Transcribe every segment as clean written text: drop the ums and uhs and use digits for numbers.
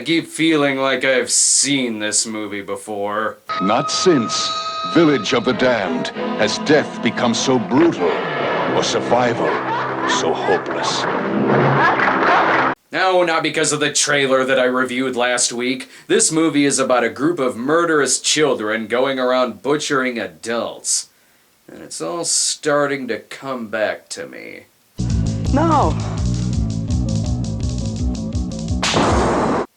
I keep feeling like I've seen this movie before. Not since Village of the Damned has death become so brutal or survival so hopeless. No, not because of the trailer that I reviewed last week. This movie is about a group of murderous children going around butchering adults. And it's all starting to come back to me. No.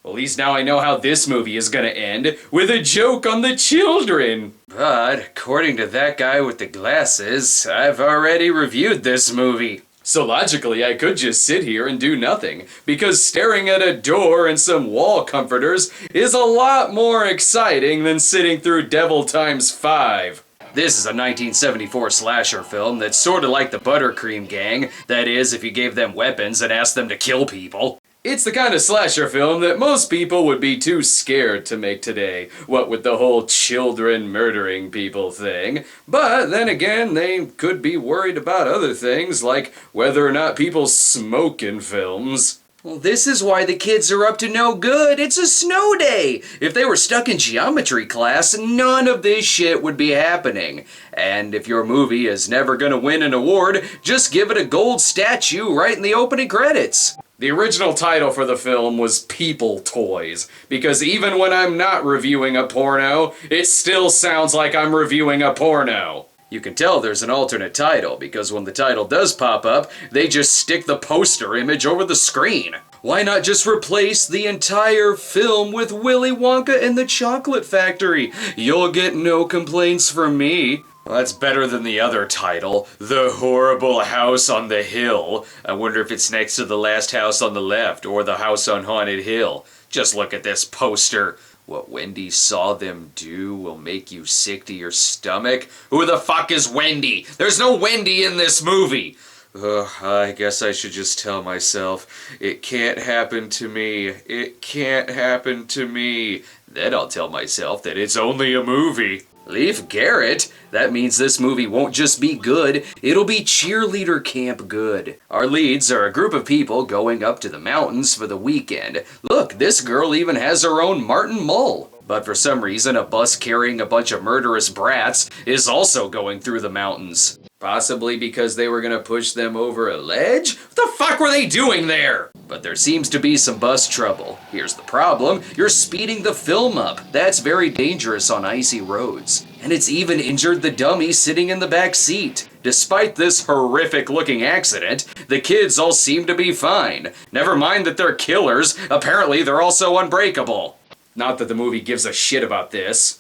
At least now I know how this movie is gonna end, with a joke on the children. But, according to that guy with the glasses, I've already reviewed this movie. So logically, I could just sit here and do nothing, because staring at a door and some wall comforters is a lot more exciting than sitting through Devil Times 5. This is a 1974 slasher film that's sorta like the Buttercream Gang, that is, if you gave them weapons and asked them to kill people. It's the kind of slasher film that most people would be too scared to make today, what with the whole children murdering people thing. But then again, they could be worried about other things, like whether or not people smoke in films. Well, this is why the kids are up to no good. It's a snow day. If they were stuck in geometry class, none of this shit would be happening. And if your movie is never gonna win an award, just give it a gold statue right in the opening credits. The original title for the film was People Toys, because even when I'm not reviewing a porno, it still sounds like I'm reviewing a porno. You can tell there's an alternate title, because when the title does pop up, they just stick the poster image over the screen. Why not just replace the entire film with Willy Wonka and the Chocolate Factory? You'll get no complaints from me. Well, that's better than the other title, The Horrible House on the Hill. I wonder if it's next to The Last House on the Left or The House on Haunted Hill. Just look at this poster. What Wendy saw them do will make you sick to your stomach. Who the fuck is Wendy? There's no Wendy in this movie. I guess I should just tell myself, it can't happen to me. It can't happen to me. Then I'll tell myself that it's only a movie. Leif Garrett? That means this movie won't just be good, it'll be cheerleader camp good. Our leads are a group of people going up to the mountains for the weekend. Look, this girl even has her own Martin Mull. But for some reason, a bus carrying a bunch of murderous brats is also going through the mountains. Possibly because they were gonna push them over a ledge? What the fuck were they doing there? But there seems to be some bus trouble. Here's the problem, you're speeding the film up. That's very dangerous on icy roads. And it's even injured the dummy sitting in the back seat. Despite this horrific looking accident, the kids all seem to be fine. Never mind that they're killers, apparently they're also unbreakable. Not that the movie gives a shit about this.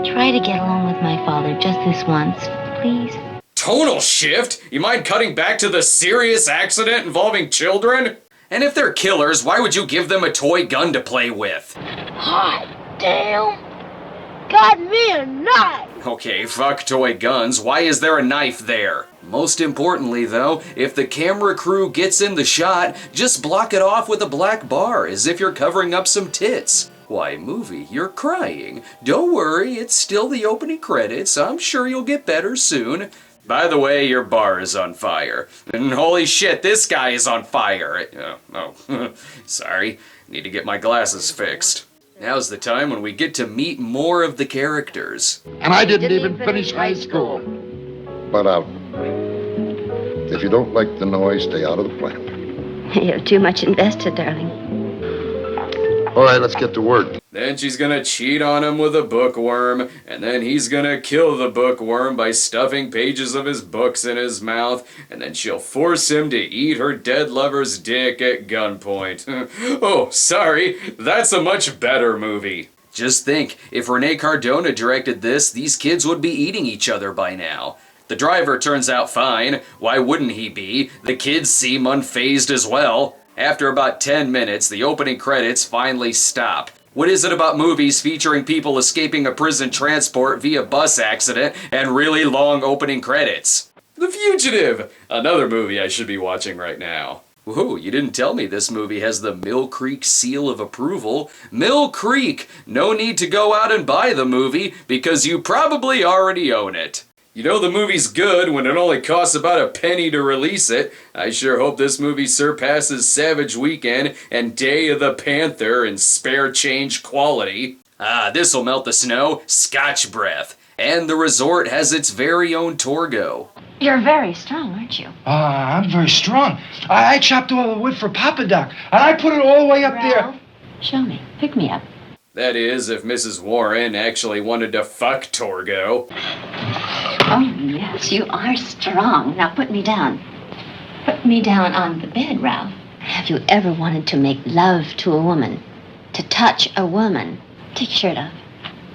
Try to get along with my father just this once, please. Tonal shift? You mind cutting back to the serious accident involving children? And if they're killers, why would you give them a toy gun to play with? Hot damn! Got me a knife! Okay, fuck toy guns, why is there a knife there? Most importantly though, if the camera crew gets in the shot, just block it off with a black bar, as if you're covering up some tits. Why, movie, you're crying. Don't worry, it's still the opening credits. I'm sure you'll get better soon. By the way, your bar is on fire. And holy shit, this guy is on fire. Sorry. Need to get my glasses fixed. Now's the time when we get to meet more of the characters. And I didn't even finish high school. But, if you don't like the noise, stay out of the plant. You're too much invested, darling. All right, let's get to work. Then she's gonna cheat on him with a bookworm, and then he's gonna kill the bookworm by stuffing pages of his books in his mouth, and then she'll force him to eat her dead lover's dick at gunpoint. Oh, sorry, that's a much better movie. Just think, if Rene Cardona directed this, these kids would be eating each other by now. The driver turns out fine. Why wouldn't he be? The kids seem unfazed as well. After about 10 minutes, the opening credits finally stop. What is it about movies featuring people escaping a prison transport via bus accident and really long opening credits? The Fugitive! Another movie I should be watching right now. Whoa, you didn't tell me this movie has the Mill Creek seal of approval. Mill Creek! No need to go out and buy the movie because you probably already own it. You know the movie's good when it only costs about a penny to release it. I sure hope this movie surpasses Savage Weekend and Day of the Panther in spare change quality. Ah, this'll melt the snow. Scotch breath. And the resort has its very own Torgo. You're very strong, aren't you? I'm very strong. I chopped all the wood for Papa Doc, and I put it all the way up there. Show me. Pick me up. That is, if Mrs. Warren actually wanted to fuck Torgo. Oh, yes, you are strong. Now put me down. Put me down on the bed, Ralph. Have you ever wanted to make love to a woman? To touch a woman? Take your shirt off.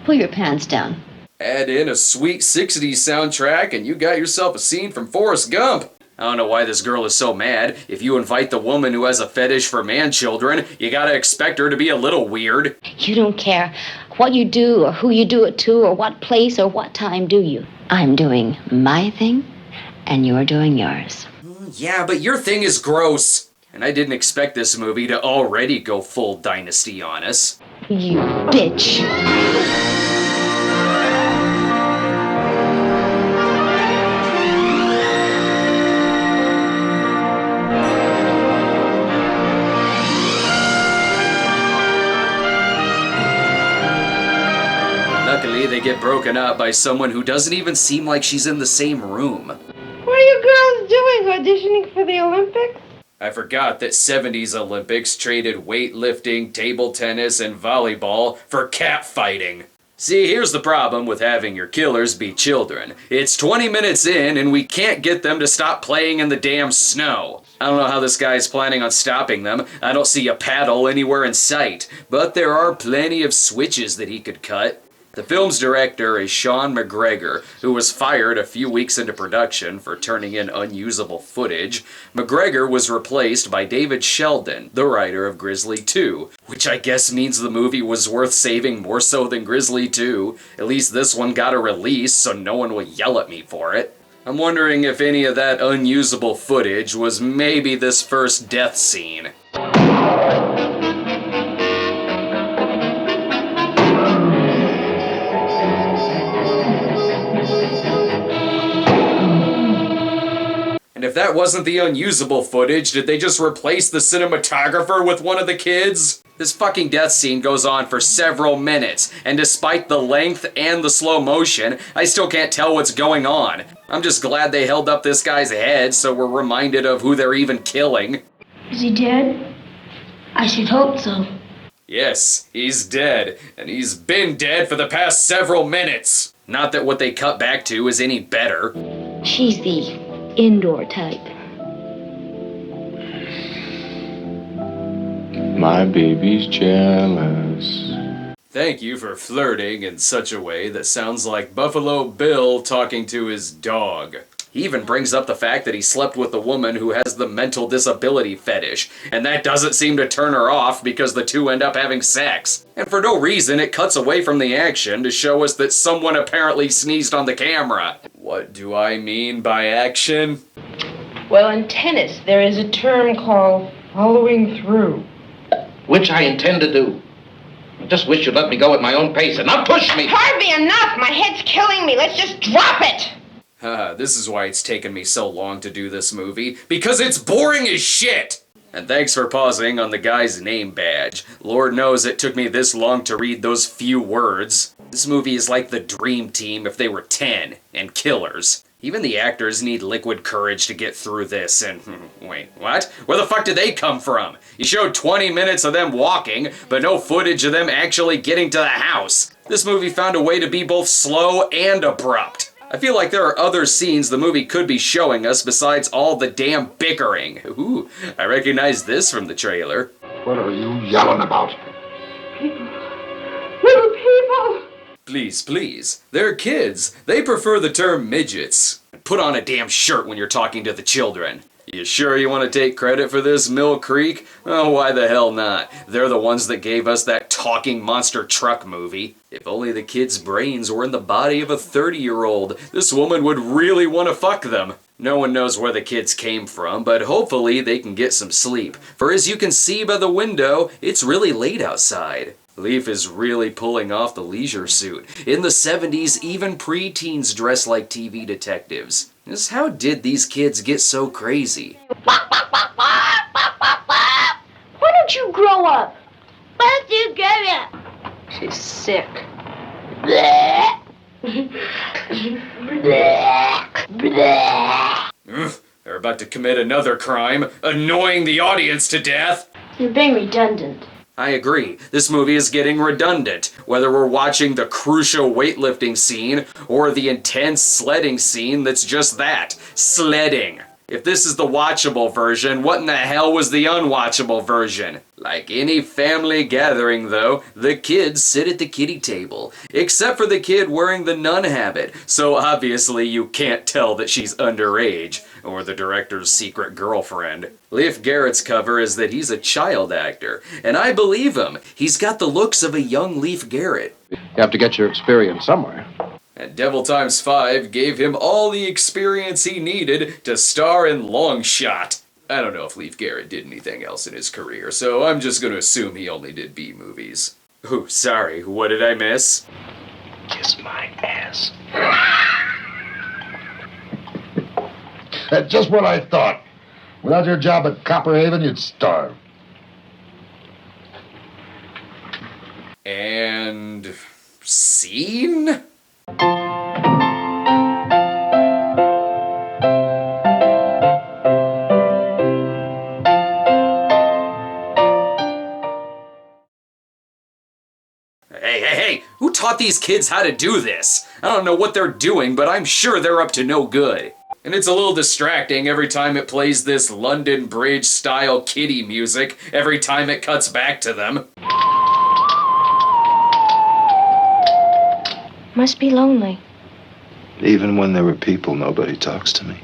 Pull your pants down. Add in a sweet 60s soundtrack and you got yourself a scene from Forrest Gump. I don't know why this girl is so mad. If you invite the woman who has a fetish for man-children, you gotta expect her to be a little weird. You don't care what you do or who you do it to or what place or what time, do you? I'm doing my thing and you're doing yours. Yeah, but your thing is gross. And I didn't expect this movie to already go full Dynasty on us. You bitch. Luckily, they get broken up by someone who doesn't even seem like she's in the same room. What are you girls doing, auditioning for the Olympics? I forgot that 70s Olympics traded weightlifting, table tennis, and volleyball for catfighting. See, here's the problem with having your killers be children. It's 20 minutes in and we can't get them to stop playing in the damn snow. I don't know how this guy is planning on stopping them. I don't see a paddle anywhere in sight, but there are plenty of switches that he could cut. The film's director is Sean McGregor, who was fired a few weeks into production for turning in unusable footage. McGregor was replaced by David Sheldon, the writer of Grizzly 2, which I guess means the movie was worth saving more so than Grizzly 2. At least this one got a release, so no one will yell at me for it. I'm wondering if any of that unusable footage was maybe this first death scene. And if that wasn't the unusable footage, did they just replace the cinematographer with one of the kids? This fucking death scene goes on for several minutes, and despite the length and the slow motion, I still can't tell what's going on. I'm just glad they held up this guy's head so we're reminded of who they're even killing. Is he dead? I should hope so. Yes, he's dead, and he's been dead for the past several minutes. Not that what they cut back to is any better. She's the indoor type. My baby's jealous. Thank you for flirting in such a way that sounds like Buffalo Bill talking to his dog. He even brings up the fact that he slept with a woman who has the mental disability fetish, and that doesn't seem to turn her off because the two end up having sex. And for no reason, it cuts away from the action to show us that someone apparently sneezed on the camera. What do I mean by action? Well, in tennis, there is a term called following through. Which I intend to do. I just wish you'd let me go at my own pace and not push me. Hardly enough! My head's killing me. Let's just drop it! This is why it's taken me so long to do this movie. Because it's boring as shit! And thanks for pausing on the guy's name badge. Lord knows it took me this long to read those few words. This movie is like the Dream Team if they were 10 and killers. Even the actors need liquid courage to get through this, and wait, what? Where the fuck did they come from? You showed 20 minutes of them walking, but no footage of them actually getting to the house. This movie found a way to be both slow and abrupt. I feel like there are other scenes the movie could be showing us besides all the damn bickering. Ooh, I recognize this from the trailer. What are you yelling about? Little people! Please, please. They're kids. They prefer the term midgets. Put on a damn shirt when you're talking to the children. You sure you want to take credit for this, Mill Creek? Oh, why the hell not? They're the ones that gave us that talking monster truck movie. If only the kids' brains were in the body of a 30-year-old, this woman would really want to fuck them. No one knows where the kids came from, but hopefully they can get some sleep. For as you can see by the window, it's really late outside. Leaf is really pulling off the leisure suit. In the 70s, even preteens dress like TV detectives. Just how did these kids get so crazy? Why don't you grow up? Why don't you grow up? She's sick. They're about to commit another crime, annoying the audience to death. You're being redundant. I agree. This movie is getting redundant, whether we're watching the crucial weightlifting scene or the intense sledding scene that's just that, sledding. If this is the watchable version, what in the hell was the unwatchable version? Like any family gathering, though, the kids sit at the kiddie table, except for the kid wearing the nun habit, so obviously you can't tell that she's underage, or the director's secret girlfriend. Leif Garrett's cover is that he's a child actor, and I believe him. He's got the looks of a young Leif Garrett. You have to get your experience somewhere. And Devil Times 5 gave him all the experience he needed to star in Long Shot. I don't know if Leif Garrett did anything else in his career, so I'm just gonna assume he only did B movies. Ooh, sorry, what did I miss? Kiss my ass. That's just what I thought. Without your job at Copperhaven, you'd starve. And... scene? Hey, who taught these kids how to do this? I don't know what they're doing, but I'm sure they're up to no good. And it's a little distracting every time it plays this London Bridge style kiddie music, every time it cuts back to them. Must be lonely. Even when there were people, nobody talks to me.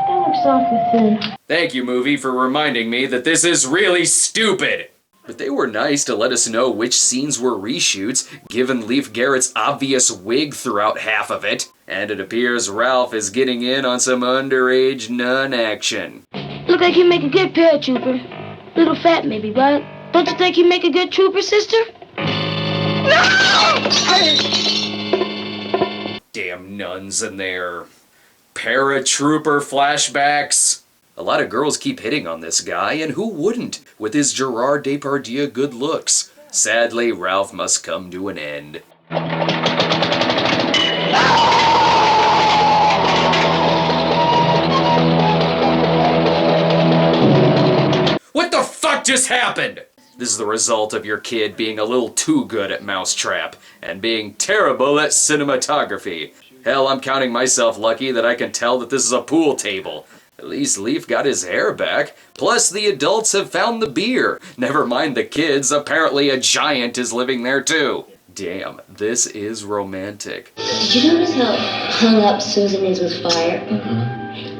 That looks awfully thin. Thank you, movie, for reminding me that this is really stupid. But they were nice to let us know which scenes were reshoots, given Leif Garrett's obvious wig throughout half of it. And it appears Ralph is getting in on some underage nun action. Look like he'd make a good paratrooper. Little fat maybe, but don't you think he'd make a good trooper, sister? No! Damn nuns and their paratrooper flashbacks. A lot of girls keep hitting on this guy, and who wouldn't, with his Gerard Depardieu good looks. Sadly, Ralph must come to an end. What the fuck just happened? This is the result of your kid being a little too good at Mousetrap, and being terrible at cinematography. Hell, I'm counting myself lucky that I can tell that this is a pool table. At least Leif got his hair back. Plus, the adults have found the beer. Never mind the kids, apparently a giant is living there too. Damn, this is romantic. Did you notice how hung up Susan is with fire?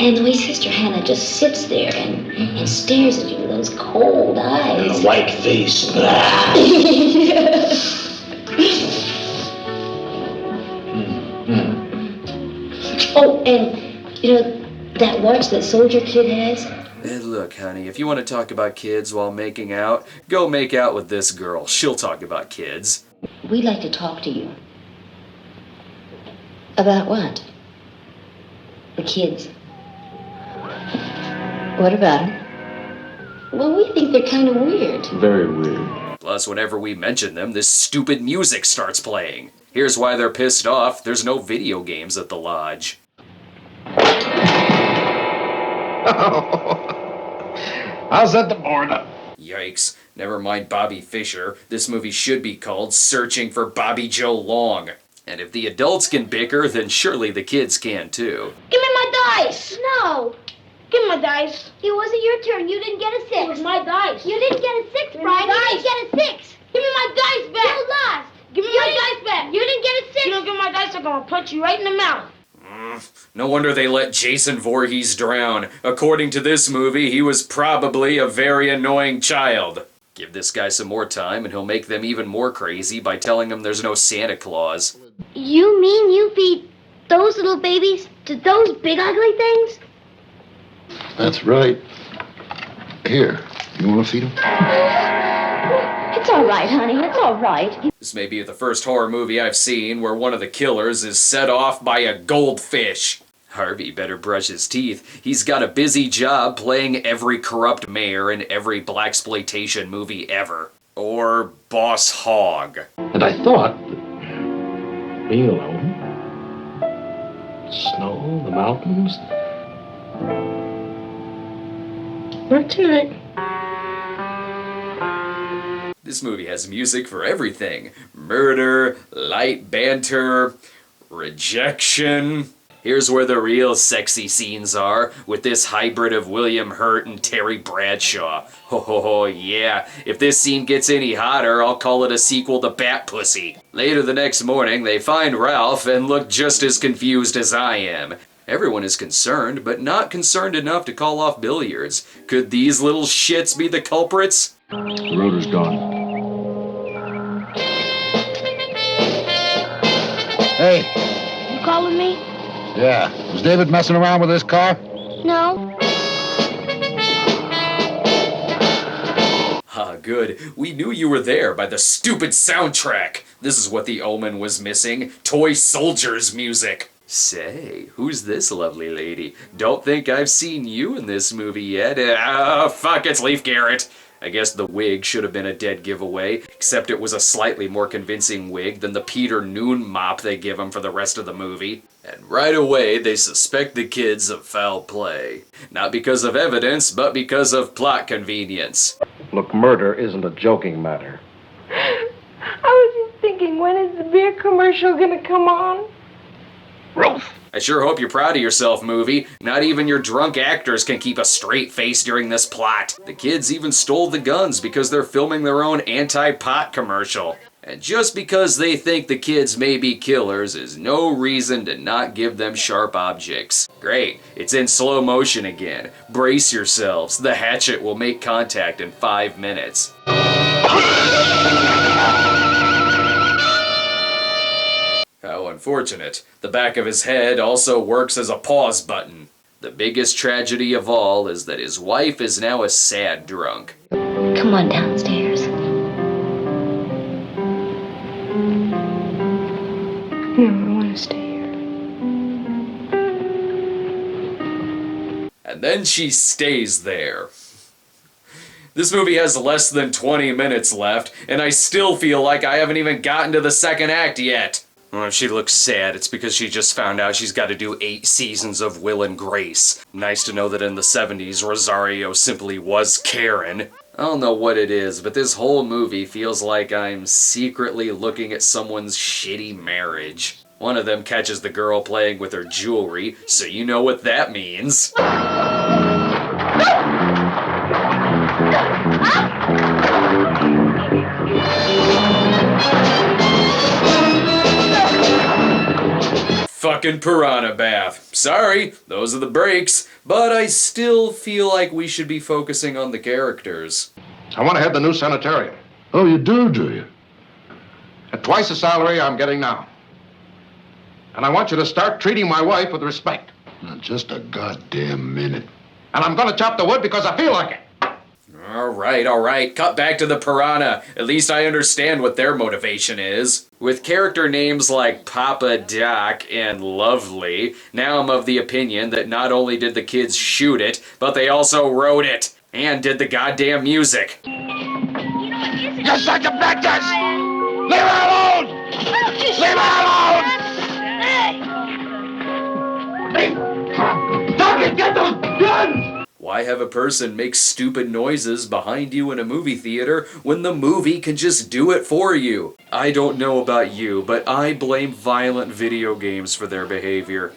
And the way Sister Hannah just sits there and stares at you with those cold eyes. White face. Oh, and, you know, that watch that soldier kid has? Look, honey, if you want to talk about kids while making out, go make out with this girl. She'll talk about kids. We'd like to talk to you. About what? The kids. What about them? Well, we think they're kind of weird. Very weird. Plus, whenever we mention them, this stupid music starts playing. Here's why they're pissed off. There's no video games at the lodge. I'll set the board up. Yikes. Never mind Bobby Fischer. This movie should be called Searching for Bobby Joe Long. And if the adults can bicker, then surely the kids can too. Give me my dice! No! Give me my dice. It wasn't your turn. You didn't get a 6. It was my dice. You didn't get a 6, Brian. You didn't get a 6. Give me my dice back. You lost. Give me my dice back. You didn't get a 6. You don't give me my dice, I'm gonna punch you right in the mouth. No wonder they let Jason Voorhees drown. According to this movie, he was probably a very annoying child. Give this guy some more time and he'll make them even more crazy by telling them there's no Santa Claus. You mean you feed those little babies to those big ugly things? That's right. Here, you want to feed him? It's all right, honey. It's all right. This may be the first horror movie I've seen where one of the killers is set off by a goldfish. Harvey better brush his teeth. He's got a busy job playing every corrupt mayor in every blaxploitation movie ever. Or Boss Hogg. And I thought that being alone, snow, the mountains. Not tonight. This movie has music for everything. Murder, light banter, rejection. Here's where the real sexy scenes are, with this hybrid of William Hurt and Terry Bradshaw. Ho ho ho, yeah. If this scene gets any hotter, I'll call it a sequel to Bat Pussy. Later the next morning, they find Ralph and look just as confused as I am. Everyone is concerned, but not concerned enough to call off billiards. Could these little shits be the culprits? The rotor's gone. Hey, You calling me? yeah. Was David messing around with this car? No. Ah, good. We knew you were there by the stupid soundtrack. This is what the Omen was missing. Toy Soldiers music. Say, who's this lovely lady? Don't think I've seen you in this movie yet. Fuck, it's Leif Garrett. I guess the wig should have been a dead giveaway, except it was a slightly more convincing wig than the Peter Noon mop they give him for the rest of the movie. And right away, they suspect the kids of foul play. Not because of evidence, but because of plot convenience. Look, murder isn't a joking matter. I was just thinking, when is the beer commercial gonna come on? Ruth! I sure hope you're proud of yourself, movie. Not even your drunk actors can keep a straight face during this plot. The kids even stole the guns because they're filming their own anti-pot commercial. And just because they think the kids may be killers is no reason to not give them sharp objects. Great, it's in slow motion again. Brace yourselves, the hatchet will make contact in 5 minutes. How unfortunate. The back of his head also works as a pause button. The biggest tragedy of all is that his wife is now a sad drunk. Come on downstairs. No, I want to stay here. And then she stays there. This movie has less than 20 minutes left, and I still feel like I haven't even gotten to the second act yet. Well, if she looks sad, it's because she just found out she's got to do 8 seasons of Will and Grace. Nice to know that in the 70s, Rosario simply was Karen. I don't know what it is, but this whole movie feels like I'm secretly looking at someone's shitty marriage. One of them catches the girl playing with her jewelry, so you know what that means. Fucking piranha bath. Sorry, those are the breaks, but I still feel like we should be focusing on the characters. I want to have the new sanitarium. Oh, you do you? At twice the salary I'm getting now. And I want you to start treating my wife with respect. Now, just a goddamn minute. And I'm going to chop the wood because I feel like it. All right, cut back to the piranha. At least I understand what their motivation is. With character names like Papa Doc and Lovely, now I'm of the opinion that not only did the kids shoot it, but they also wrote it. And did the goddamn music. You such a bitches! Leave her alone! Leave her alone! Don't get those guns! Why have a person make stupid noises behind you in a movie theater when the movie can just do it for you? I don't know about you, but I blame violent video games for their behavior.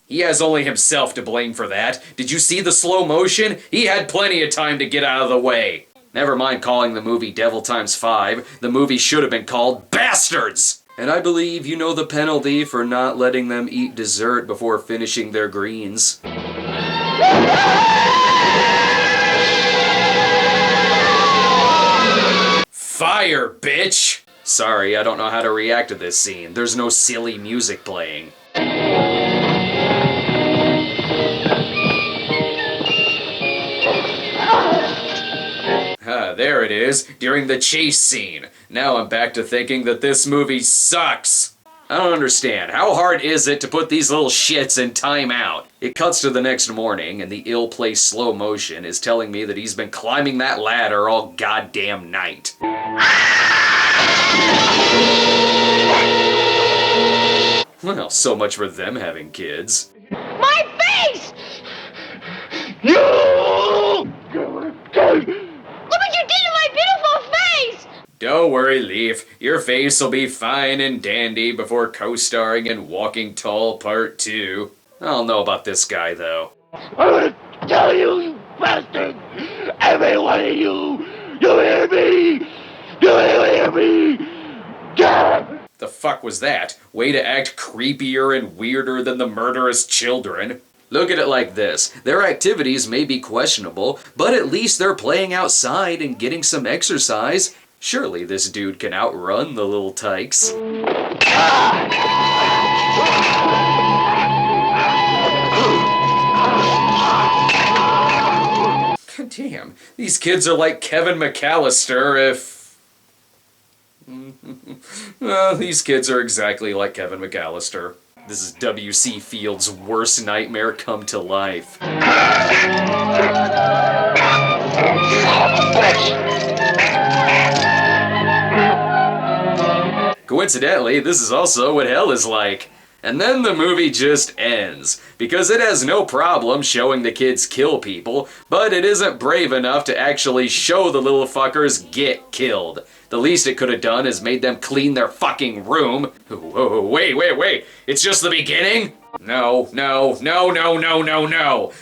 He has only himself to blame for that. Did you see the slow motion? He had plenty of time to get out of the way. Never mind calling the movie Devil Times 5. The movie should have been called Bastards! And I believe you know the penalty for not letting them eat dessert before finishing their greens. Fire, bitch! Sorry, I don't know how to react to this scene. There's no silly music playing. There it is, during the chase scene. Now I'm back to thinking that this movie sucks. I don't understand. How hard is it to put these little shits in timeout? It cuts to the next morning, and the ill-placed slow motion is telling me that he's been climbing that ladder all goddamn night. Well, so much for them having kids. My face! You! Look what you did to my beautiful face! Don't worry, Leaf. Your face will be fine and dandy before co-starring in Walking Tall Part 2. I don't know about this guy, though. I'm gonna tell you, you bastard! Every one of you! You hear me? You hear me? God! The fuck was that? Way to act creepier and weirder than the murderous children. Look at it like this. Their activities may be questionable, but at least they're playing outside and getting some exercise. Surely this dude can outrun the little tykes. God damn, these kids are like Kevin McAllister if... Well, these kids are exactly like Kevin McAllister. This is W.C. Fields' worst nightmare come to life. Coincidentally, this is also what hell is like. And then the movie just ends, because it has no problem showing the kids kill people, but it isn't brave enough to actually show the little fuckers get killed. The least it could have done is made them clean their fucking room. Whoa, wait, it's just the beginning? No.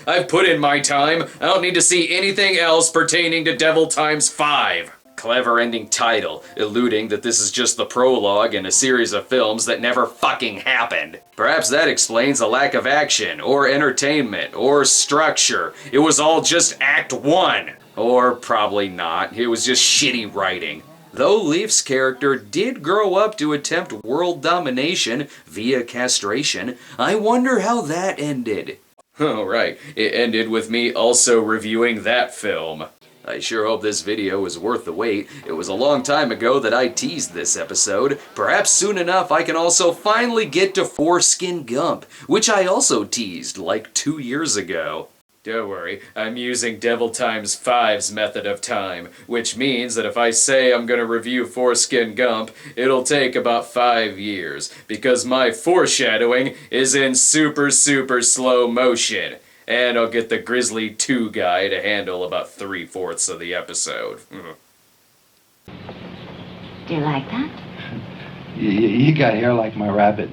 I've put in my time. I don't need to see anything else pertaining to Devil Times 5. Clever ending title, alluding that this is just the prologue in a series of films that never fucking happened. Perhaps that explains the lack of action, or entertainment, or structure. It was all just Act 1. Or probably not. It was just shitty writing. Though Leaf's character did grow up to attempt world domination via castration, I wonder how that ended. Oh right, it ended with me also reviewing that film. I sure hope this video is worth the wait. It was a long time ago that I teased this episode. Perhaps soon enough I can also finally get to Foreskin Gump, which I also teased like 2 years ago. Don't worry, I'm using Devil Times 5's method of time, which means that if I say I'm gonna review Foreskin Gump, it'll take about 5 years, because my foreshadowing is in super slow motion. And I'll get the Grizzly 2 guy to handle about 3/4 of the episode. Do you like that? You got hair like my rabbit.